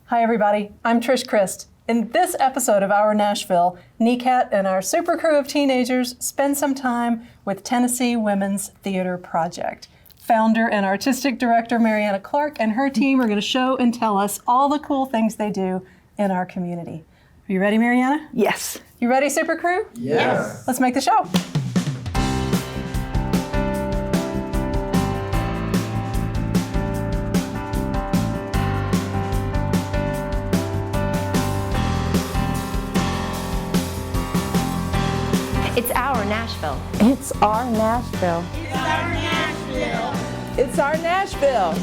Hi everybody, I'm Trish Christ. In this episode of Our Nashville, NECAT and our super crew of teenagers spend some time with Tennessee Women's Theater Project. Founder and artistic director Mariana Clark and her team are going to show and tell us all the cool things they do in our community. Are you ready, Mariana? Yes. You ready, super crew? Yes. Let's make the show. It's our Nashville. It's our Nashville. It's our Nashville. It's our Nashville.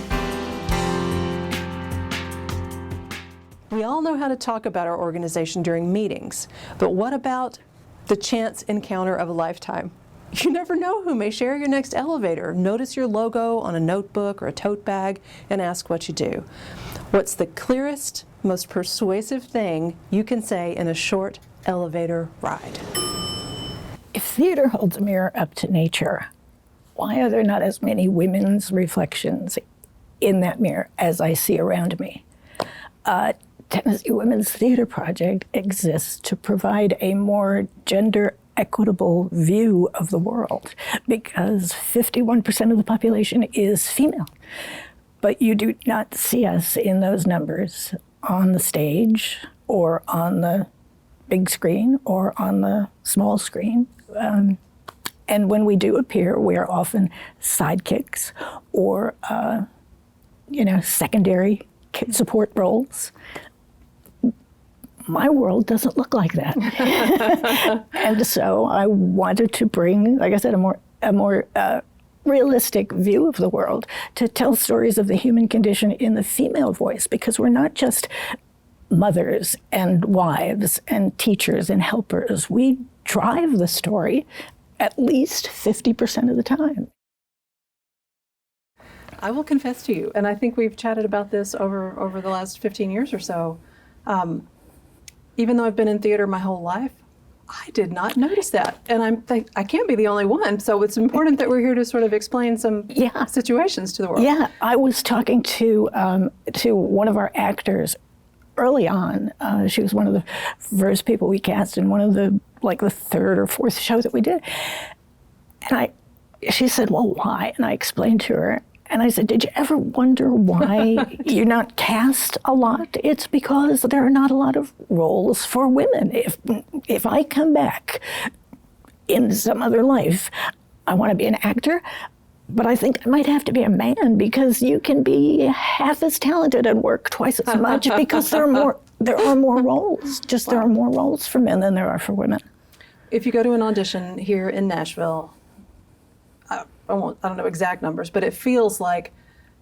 We all know how to talk about our organization during meetings, but what about the chance encounter of a lifetime? You never know who may share your next elevator, notice your logo on a notebook or a tote bag, and ask what you do. What's the clearest, most persuasive thing you can say in a short elevator ride? If theater holds a mirror up to nature, why are there not as many women's reflections in that mirror as I see around me? Tennessee Women's Theater Project exists to provide a more gender equitable view of the world because 51% of the population is female. But you do not see us in those numbers on the stage or on the big screen or on the small screen. And when we do appear, we are often sidekicks or, secondary support roles. My world doesn't look like that. And so I wanted to bring, like I said, a more realistic view of the world to tell stories of the human condition in the female voice, because we're not just mothers and wives and teachers and helpers. We drive the story at least 50% of the time. I will confess to you, and I think we've chatted about this over the last 15 years or so. Even though I've been in theater my whole life, I did not notice that. And I can't be the only one. So it's important that we're here to sort of explain some situations to the world. Yeah, I was talking to one of our actors early on. She was one of the first people we cast in one of the third or fourth show that we did. And she said, well, why? And I explained to her. And I said, did you ever wonder why you're not cast a lot? It's because there are not a lot of roles for women. If I come back in some other life, I want to be an actor, but I think I might have to be a man, because you can be half as talented and work twice as much because there are more roles. There are more roles for men than there are for women. If you go to an audition here in Nashville, I don't know exact numbers, but it feels like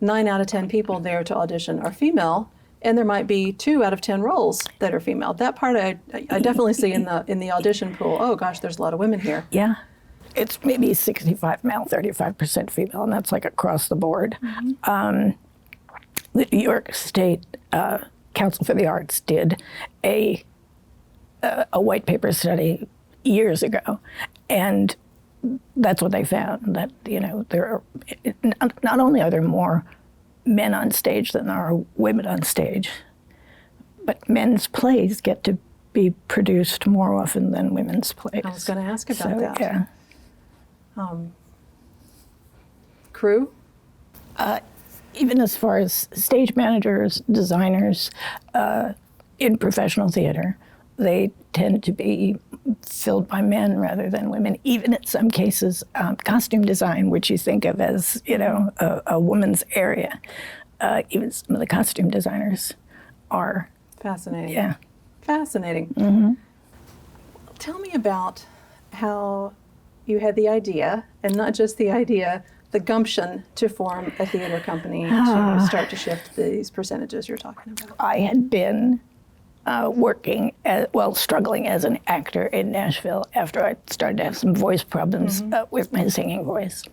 9 out of 10 people there to audition are female, and there might be 2 out of 10 roles that are female. That part I definitely see in the audition pool. Oh gosh, there's a lot of women here. Yeah, it's maybe 65 male, 35% female, and that's like across the board. Mm-hmm. The New York State Council for the Arts did a white paper study years ago, and that's what they found, that, there are, not only are there more men on stage than there are women on stage, but men's plays get to be produced more often than women's plays. I was going to ask about that. Yeah. Crew? Even as far as stage managers, designers, in professional theater, they tend to be filled by men rather than women. Even in some cases, costume design, which you think of as, a woman's area, even some of the costume designers are. Fascinating. Yeah. Fascinating. Mm-hmm. Tell me about how you had the idea, and not just the idea, the gumption to form a theater company to start to shift these percentages you're talking about. I had been struggling as an actor in Nashville after I started to have some voice problems with my singing voice.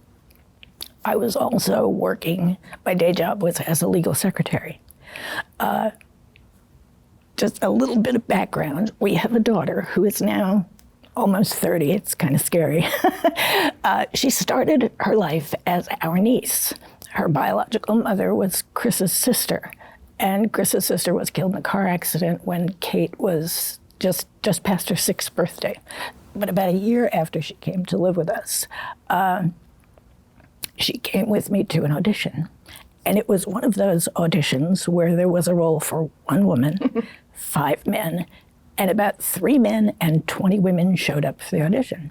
I was also working, my day job was as a legal secretary. Just a little bit of background. We have a daughter who is now almost 30. It's kind of scary. She started her life as our niece. Her biological mother was Chris's sister. And Chris's sister was killed in a car accident when Kate was just past her 6th birthday. But about a year after she came to live with us, she came with me to an audition. And it was one of those auditions where there was a role for 1 woman, 5 men, and about 3 men and 20 women showed up for the audition.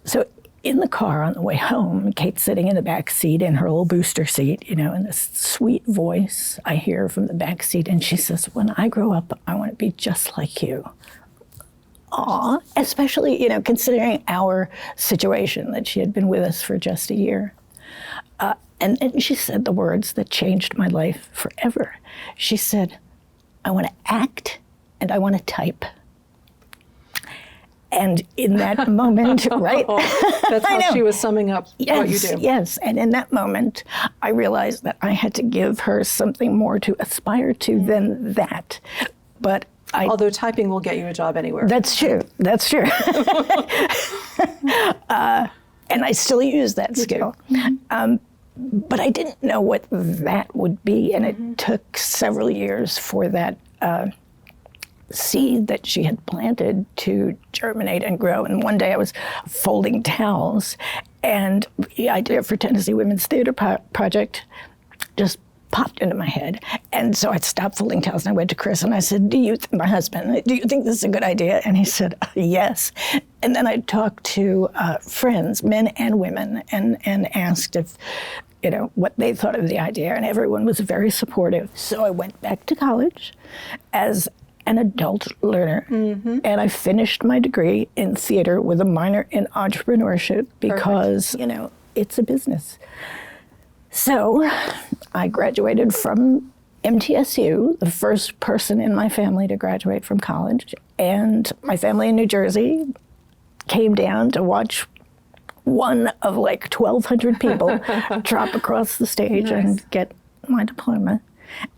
So in the car on the way home, Kate's sitting in the back seat in her little booster seat, and this sweet voice I hear from the back seat, and she says, "When I grow up, I want to be just like you." Aw, especially, considering our situation, that she had been with us for just a year. And then she said the words that changed my life forever. She said, "I want to act and I want to type." And in that moment, right? That's how she was summing up what you do. Yes, and in that moment, I realized that I had to give her something more to aspire to than that. But although typing will get you a job anywhere. That's true. And I still use that skill. But I didn't know what that would be, and it took several years for that seed that she had planted to germinate and grow. And one day I was folding towels, and the idea for Tennessee Women's Theater Project just popped into my head. And so I stopped folding towels and I went to Chris and I said, my husband, "Do you think this is a good idea?" And he said, "Yes." And then I talked to friends, men and women, and asked if, what they thought of the idea, and everyone was very supportive. So I went back to college as an adult learner, and I finished my degree in theater with a minor in entrepreneurship because, it's a business. So I graduated from MTSU, the first person in my family to graduate from college, and my family in New Jersey came down to watch one of 1,200 people drop across the stage and get my diploma.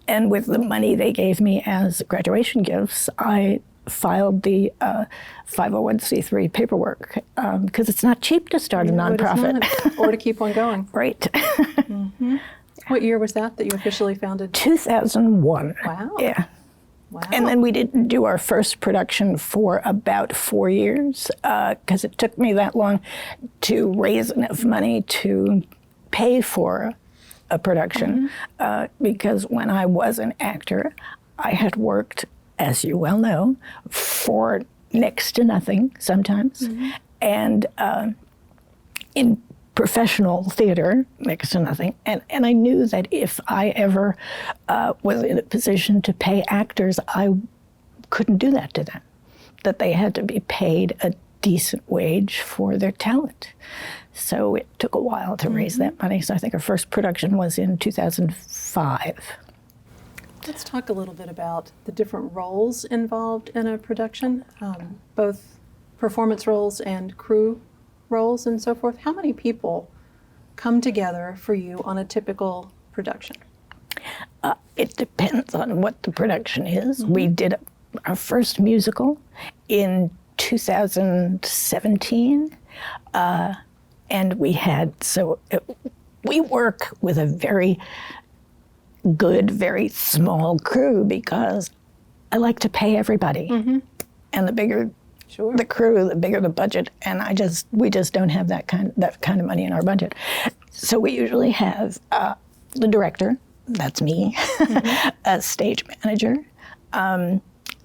And with the money they gave me as graduation gifts, I filed the 501c3 paperwork because it's not cheap to start a nonprofit. Or to keep one going. Right. What year was that you officially founded? 2001. Wow. Yeah. Wow. And then we didn't do our first production for about 4 years because it took me that long to raise enough money to pay for a production because when I was an actor, I had worked, as you well know, for next to nothing sometimes, and in professional theater, next to nothing. And I knew that if I ever was in a position to pay actors, I couldn't do that to them, that they had to be paid a decent wage for their talent. So it took a while to raise that money. So I think our first production was in 2005. Let's talk a little bit about the different roles involved in a production, both performance roles and crew roles and so forth. How many people come together for you on a typical production? It depends on what the production is. We did our first musical in 2017. And we work with a very good, very small crew because I like to pay everybody. And the bigger the crew, the bigger the budget. And we just don't have that kind of money in our budget. So we usually have the director, that's me, a stage manager,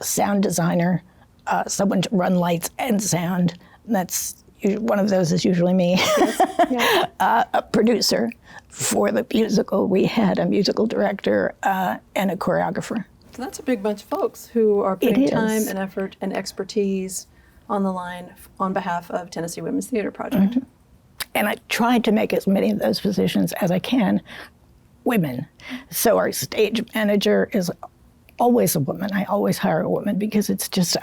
sound designer, someone to run lights and sound. That's one of those is usually me. A producer. For the musical, we had a musical director and a choreographer. So that's a big bunch of folks who are putting time and effort and expertise on the line on behalf of Tennessee Women's Theater Project. And I tried to make as many of those positions as I can women. So our stage manager is always a woman. I always hire a woman because it's just,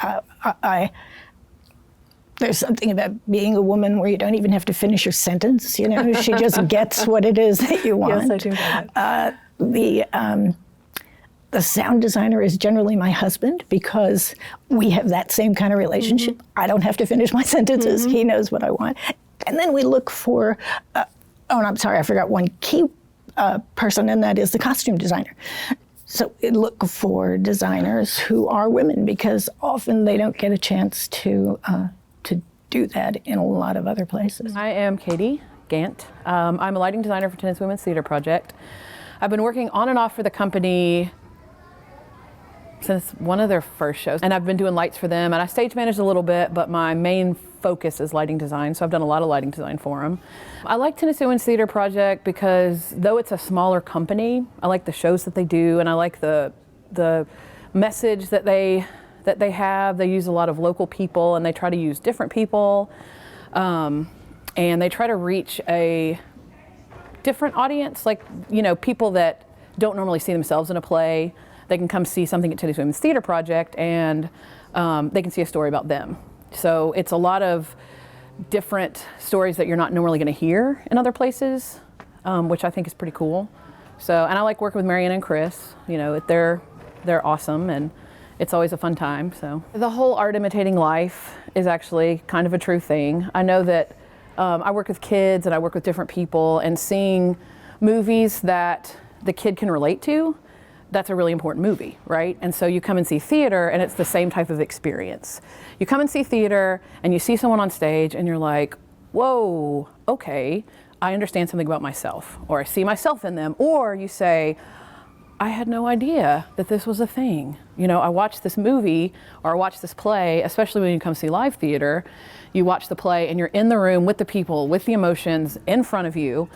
there's something about being a woman where you don't even have to finish your sentence, She just gets what it is that you want. Yes, I do know that. The sound designer is generally my husband because we have that same kind of relationship. I don't have to finish my sentences. He knows what I want. And then we look for, and I'm sorry, I forgot one key person, and that is the costume designer. So look for designers who are women, because often they don't get a chance to do that in a lot of other places. I am Katie Gant. I'm a lighting designer for Tennessee Women's Theater Project. I've been working on and off for the company since one of their first shows, and I've been doing lights for them, and I stage managed a little bit, but my main focus is lighting design, so I've done a lot of lighting design for them. I like Tennessee Women's Theater Project because though it's a smaller company, I like the shows that they do, and I like the message that they have. They use a lot of local people, and they try to use different people, and they try to reach a different audience, like, you know, people that don't normally see themselves in a play. They can come see something at Tennessee Women's Theater Project, and they can see a story about them. So it's a lot of different stories that you're not normally going to hear in other places, which I think is pretty cool. So, and I like working with Marianne and Chris. You know, they're awesome, and it's always a fun time. So the whole art imitating life is actually kind of a true thing. I know that I work with kids and I work with different people, and seeing movies that the kid can relate to, that's a really important movie, right? And so you come and see theater, and it's the same type of experience. You come and see theater, and you see someone on stage, and you're like, whoa, okay, I understand something about myself, or I see myself in them, or you say, I had no idea that this was a thing. You know, I watched this movie, or I watched this play, especially when you come see live theater. You watch the play, and you're in the room with the people, with the emotions in front of you.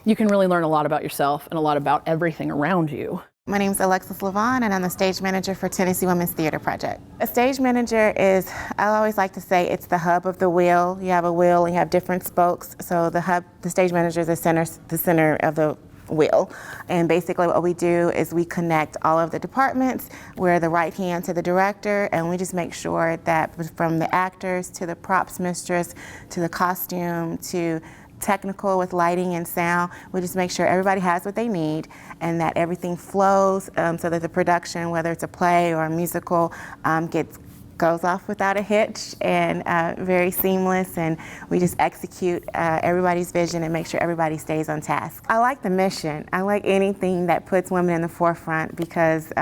You can really learn a lot about yourself and a lot about everything around you. My name is Alexis Levon, and I'm the stage manager for Tennessee Women's Theater Project. A stage manager is, I always like to say, it's the hub of the wheel. You have a wheel and you have different spokes. So the stage manager is the center of the wheel. And basically what we do is we connect all of the departments. We're the right hand to the director, and we just make sure that from the actors to the props mistress to the costume to technical with lighting and sound, we just make sure everybody has what they need and that everything flows, so that the production, whether it's a play or a musical, goes off without a hitch and very seamless, and we just execute everybody's vision and make sure everybody stays on task. I like the mission. I like anything that puts women in the forefront, because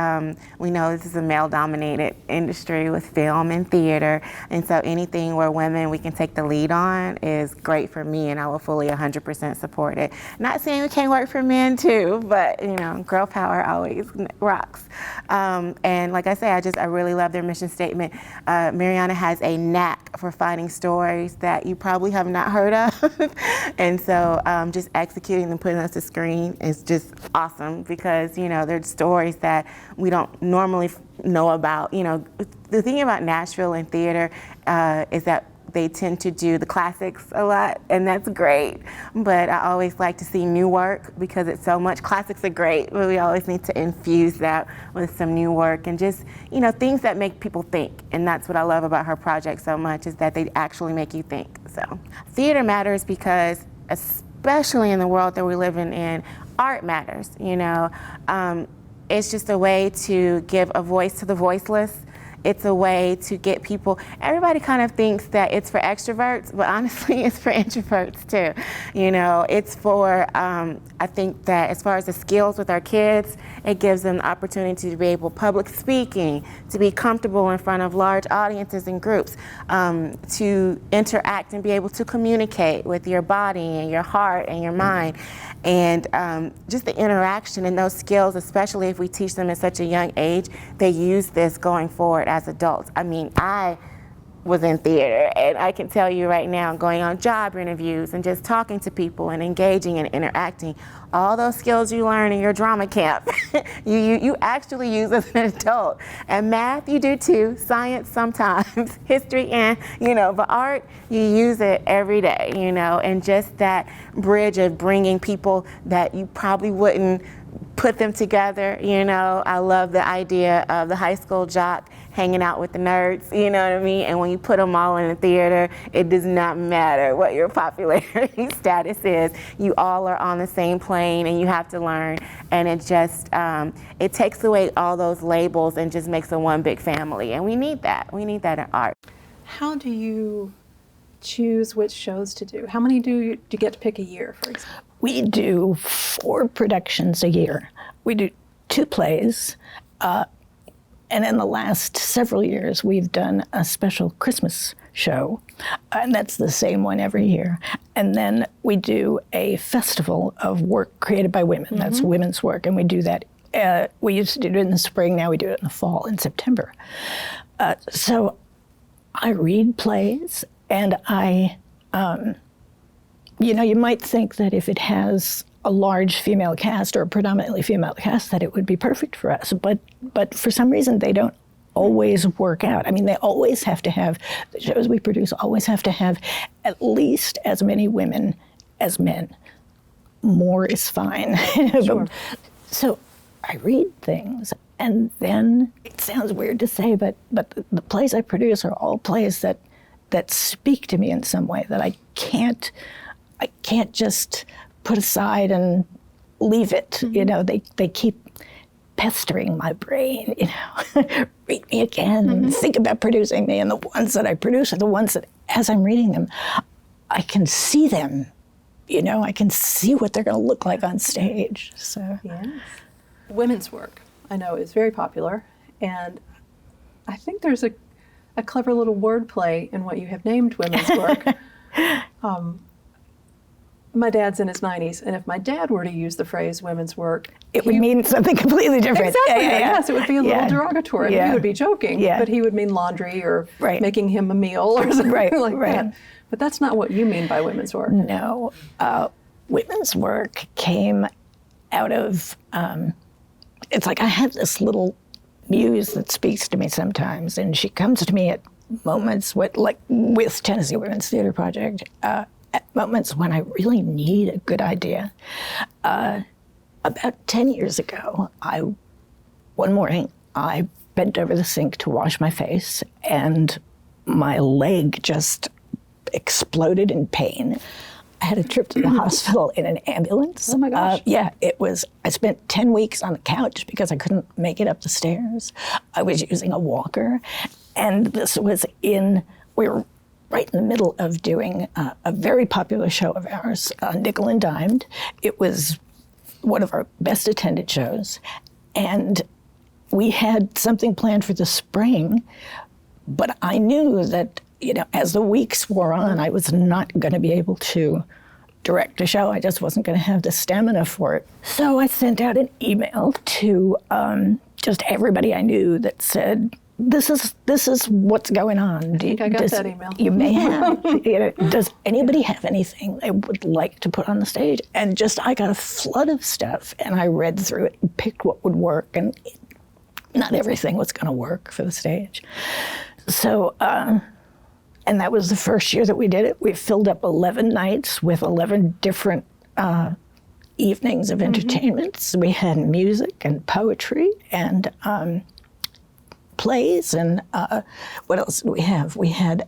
we know this is a male-dominated industry with film and theater, and so anything where women we can take the lead on is great for me, and I will fully 100% support it. Not saying we can't work for men too, but you know, girl power always rocks. And like I say, I really love their mission statement. Mariana has a knack for finding stories that you probably have not heard of. And so just executing and putting us to screen is just awesome, because, you know, they're stories that we don't normally know about. You know, the thing about Nashville and theater is that they tend to do the classics a lot, and that's great. But I always like to see new work, because it's so much. Classics are great, but we always need to infuse that with some new work and just, you know, things that make people think. And that's what I love about her project so much, is that they actually make you think. So theater matters because, especially in the world that we're living in, art matters, you know. It's just a way to give a voice to the voiceless. It's a way to get people, everybody kind of thinks that it's for extroverts, but honestly it's for introverts too. You know, it's for, I think that as far as the skills with our kids, it gives them the opportunity to be able public speaking, to be comfortable in front of large audiences and groups, to interact and be able to communicate with your body and your heart and your mind. And just the interaction and those skills, especially if we teach them at such a young age, they use this going forward as adults. I mean, I was in theater, and I can tell you right now, going on job interviews and just talking to people and engaging and interacting, all those skills you learn in your drama camp, you actually use as an adult. And math, you do too, science sometimes, history, and, you know, but art, you use it every day, you know, and just that bridge of bringing people that you probably wouldn't put them together, you know. I love the idea of the high school jock hanging out with the nerds, you know what I mean? And when you put them all in the theater, it does not matter what your popularity status is. You all are on the same plane, and you have to learn. And it just, it takes away all those labels and just makes it one big family. And we need that. We need that in art. How do you choose which shows to do? How many do you get to pick a year, for example? We do 4 productions a year. We do 2 plays. And in the last several years, we've done a special Christmas show, and that's the same one every year. And then we do a festival of work created by women. That's women's work, and we do that. We used to do it in the spring, now we do it in the fall, in September. So I read plays, and you might think that if it has a large female cast or a predominantly female cast, that it would be perfect for us. But for some reason, they don't always work out. I mean, they always have to have, the shows we produce always have to have at least as many women as men. More is fine. Sure. So I read things, and then it sounds weird to say, but the plays I produce are all plays that speak to me in some way that I can't just put aside and leave it. They keep pestering my brain, read me again, think about producing me. And the ones that I produce are the ones that, as I'm reading them, I can see them. I can see what they're going to look like on stage. So Yes. Women's work, I know, is very popular, and I think there's a clever little wordplay in what you have named women's work. My dad's in his 90s, and if my dad were to use the phrase women's work, it would mean something completely different. Exactly. Yeah. Yes, it would be a little Yeah. derogatory. Yeah. He would be joking, Yeah. but he would mean laundry or Right. making him a meal or something Right, like right. that. But that's not what you mean by women's work. No, women's work came out of, it's like I have this little muse that speaks to me sometimes, and she comes to me at moments with Tennessee Women's Theater Project, at moments when I really need a good idea. About 10 years ago, one morning, I bent over the sink to wash my face, and my leg just exploded in pain. I had a trip to the hospital in an ambulance. Oh my gosh. I spent 10 weeks on the couch because I couldn't make it up the stairs. I was using a walker. And this was we were right in the middle of doing a very popular show of ours, Nickel and Dimed. It was one of our best attended shows. And we had something planned for the spring, but I knew that, as the weeks wore on, I was not going to be able to direct a show. I just wasn't going to have the stamina for it. So I sent out an email to just everybody I knew that said, this is what's going on. I think I got that email. You may have. Does anybody have anything they would like to put on the stage? And I got a flood of stuff, and I read through it and picked what would work, and not everything was going to work for the stage. So, and that was the first year that we did it. We filled up 11 nights with 11 different evenings of entertainments. We had music and poetry and plays, and what else did we have? We had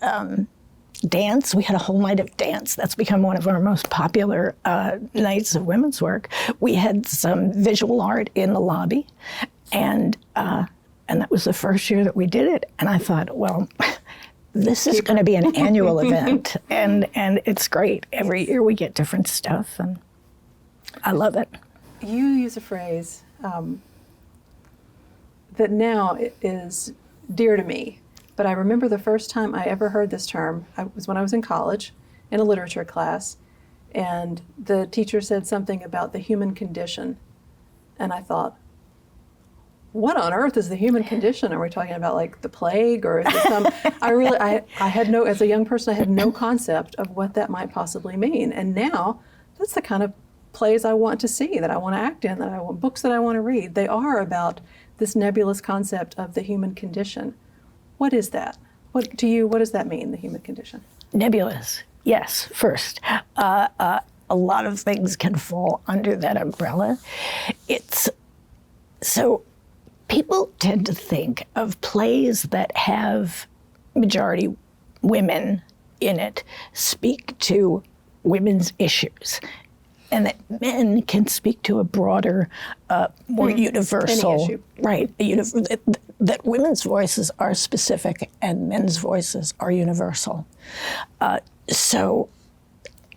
dance. We had a whole night of dance. That's become one of our most popular nights of women's work. We had some visual art in the lobby, and that was the first year that we did it. And I thought, well, this is going to be an annual event, and it's great. Every year we get different stuff, and I love it. You use a phrase that now is dear to me, but I remember the first time I ever heard this term was when I was in college in a literature class, and the teacher said something about the human condition, and I thought, what on earth is the human condition? Are we talking about like the plague, or is it some? I had no, as a young person, I had no concept of what that might possibly mean, and now that's the kind of plays I want to see, that I want to act in, books that I want to read. They are about this nebulous concept of the human condition. What is that? What does that mean, the human condition? Nebulous, yes, first. A lot of things can fall under that umbrella. So people tend to think of plays that have majority women in it speak to women's issues, and that men can speak to a broader, more universal, Any issue. right? That women's voices are specific and men's voices are universal. So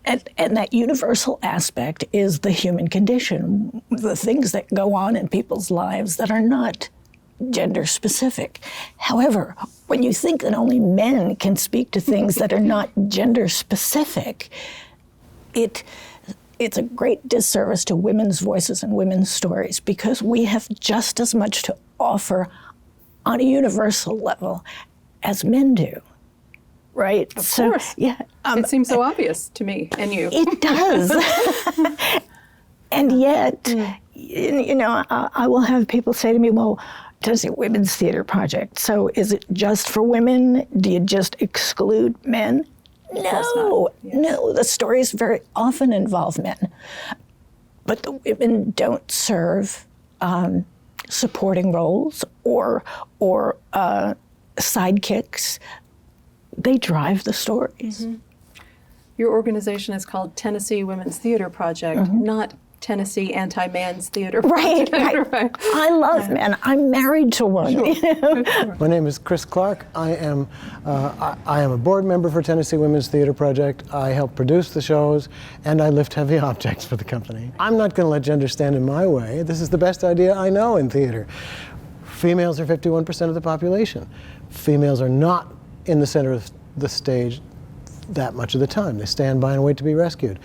And that universal aspect is the human condition, the things that go on in people's lives that are not gender specific. However, when you think that only men can speak to things that are not gender specific, it's a great disservice to women's voices and women's stories, because we have just as much to offer on a universal level as men do. Right? Of course. Yeah. It seems so obvious to me and you. It does. And yet, you know, I will have people say to me, well, Tennessee Women's Theater Project, so is it just for women? Do you just exclude men? No, no, the stories very often involve men, but the women don't serve supporting roles or sidekicks. They drive the stories. Your organization is called Tennessee Women's Theater Project, not Tennessee Anti-Man's Theater Right, Project. right. I love men. I'm married to one. Sure. My name is Chris Clark. I am a board member for Tennessee Women's Theater Project. I help produce the shows, and I lift heavy objects for the company. I'm not going to let gender stand in my way. This is the best idea I know in theater. Females are 51% of the population. Females are not in the center of the stage that much of the time. They stand by and wait to be rescued.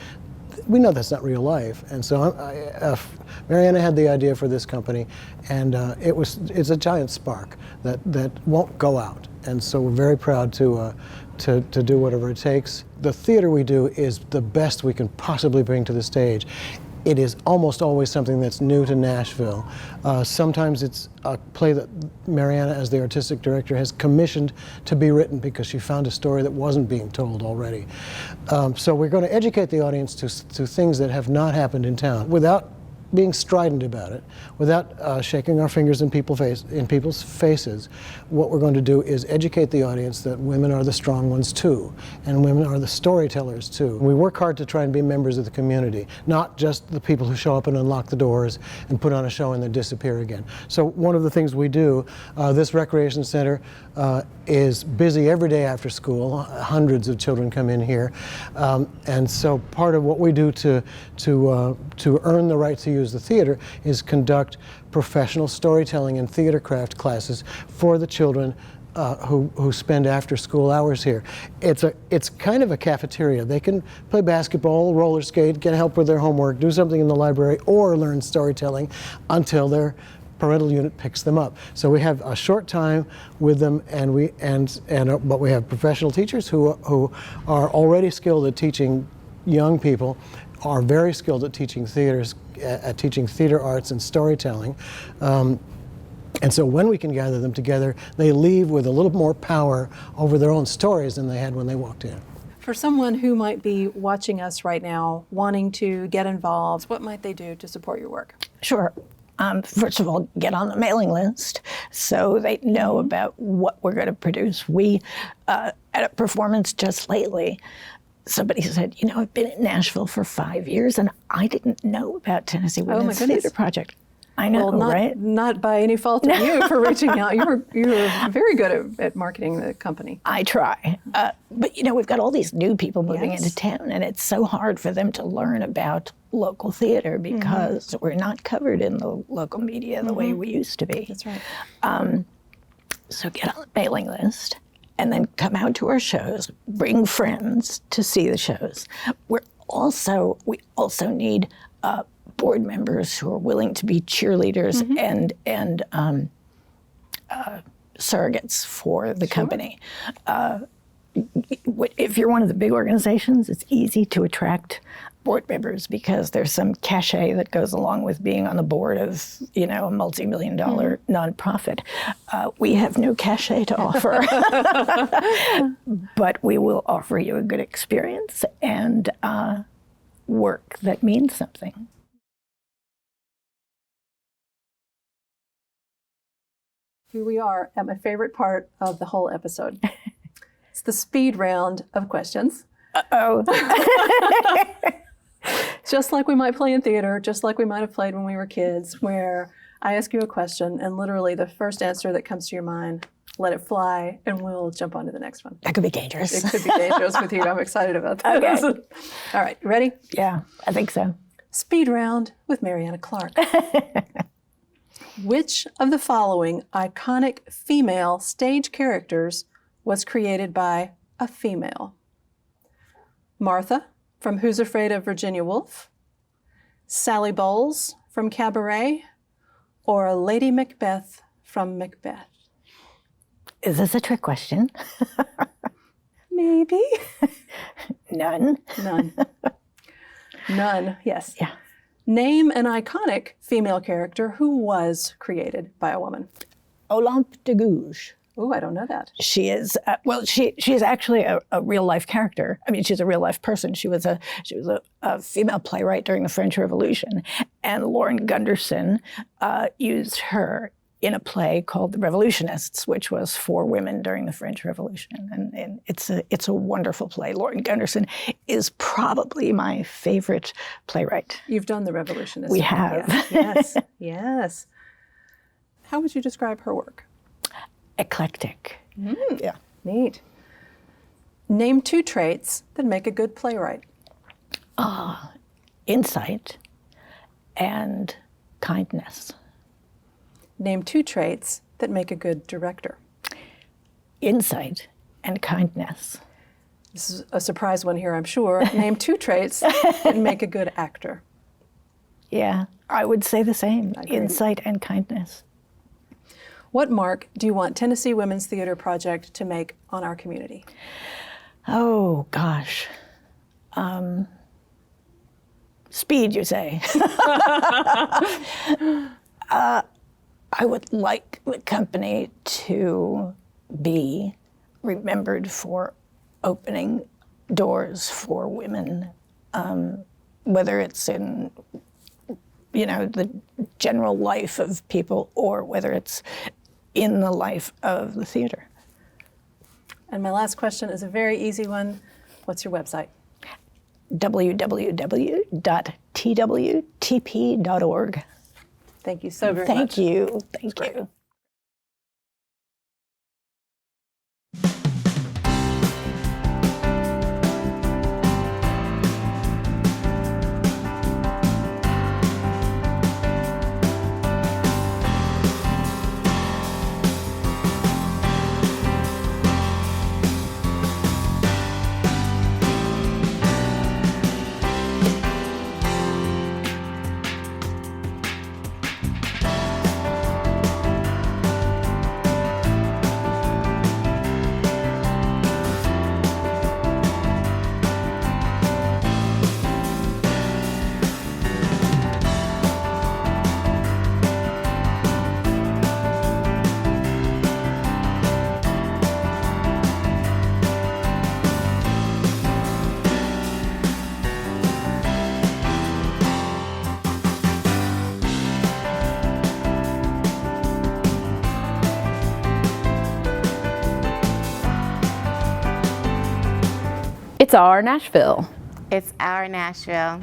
We know that's not real life, and so Mariana had the idea for this company, and it's a giant spark that won't go out, and so we're very proud to do whatever it takes. The theater we do is the best we can possibly bring to the stage. It is almost always something that's new to Nashville. Sometimes it's a play that Mariana, as the artistic director, has commissioned to be written because she found a story that wasn't being told already. So we're going to educate the audience to things that have not happened in town without being strident about it, without shaking our fingers in people's faces. What we're going to do is educate the audience that women are the strong ones too, and women are the storytellers too. We work hard to try and be members of the community, not just the people who show up and unlock the doors and put on a show and then disappear again. So one of the things we do, this recreation center is busy every day after school. Hundreds of children come in here, and so part of what we do to earn the right to use the theater is conduct professional storytelling and theater craft classes for the children who spend after school hours here. It's kind of a cafeteria. They can play basketball, roller skate, get help with their homework, do something in the library, or learn storytelling until their parental unit picks them up. So we have a short time with them, but we have professional teachers who are already skilled at teaching young people, are very skilled at teaching theater arts and storytelling. And so when we can gather them together, they leave with a little more power over their own stories than they had when they walked in. For someone who might be watching us right now, wanting to get involved, what might they do to support your work? Sure. First of all, get on the mailing list so they know about what we're going to produce. We, at a performance just lately, somebody said, you know, I've been in Nashville for 5 years and I didn't know about Tennessee Women's Theater Project. I know, well, right? Not by any fault of you for reaching out. You're very good at marketing the company. I try. But, you know, we've got all these new people moving into town, and it's so hard for them to learn about local theater because we're not covered in the local media the way we used to be. That's right. So get on the mailing list and then come out to our shows, bring friends to see the shows. We also need board members who are willing to be cheerleaders and surrogates for the company. If you're one of the big organizations, it's easy to attract board members because there's some cachet that goes along with being on the board of, you know, a multi-million-dollar nonprofit. We have no cachet to offer, but we will offer you a good experience and work that means something. Here we are at my favorite part of the whole episode. It's the speed round of questions. Uh-oh. Just like we might play in theater, just like we might have played when we were kids, where I ask you a question and literally the first answer that comes to your mind let it fly, and we'll jump on to the next one. That could be dangerous. It could be dangerous with you. I'm excited about that. Okay. All right, you ready? Yeah, I think so. Speed round with Mariana Clark. Which of the following iconic female stage characters was created by a female? Martha from Who's Afraid of Virginia Woolf, Sally Bowles from Cabaret, or Lady Macbeth from Macbeth? Is this a trick question? Maybe. None. None. None, yes. Yeah. Name an iconic female character who was created by a woman. Olympe de Gouges. Ooh, I don't know that. She is she is actually a real life character. I mean, she's a real life person. She was a female playwright during the French Revolution, and Lauren Gunderson used her in a play called The Revolutionists, which was for women during the French Revolution, and it's a wonderful play. Lauren Gunderson is probably my favorite playwright. You've done The Revolutionists. We have. Yes, yes. How would you describe her work? Eclectic. Yeah. Neat. Name 2 traits that make a good playwright. Insight and kindness. Name 2 traits that make a good director. Insight and kindness. This is a surprise one here, I'm sure. Name 2 traits that make a good actor. Yeah, I would say the same. agree. Insight and kindness. What mark do you want Tennessee Women's Theater Project to make on our community? Oh, gosh. Speed, you say. I would like the company to be remembered for opening doors for women, whether it's in, the general life of people or whether it's in the life of the theater. And my last question is a very easy one. What's your website? www.twtp.org. Thank you so very much. Thank you. Thank you. It's our Nashville. It's our Nashville.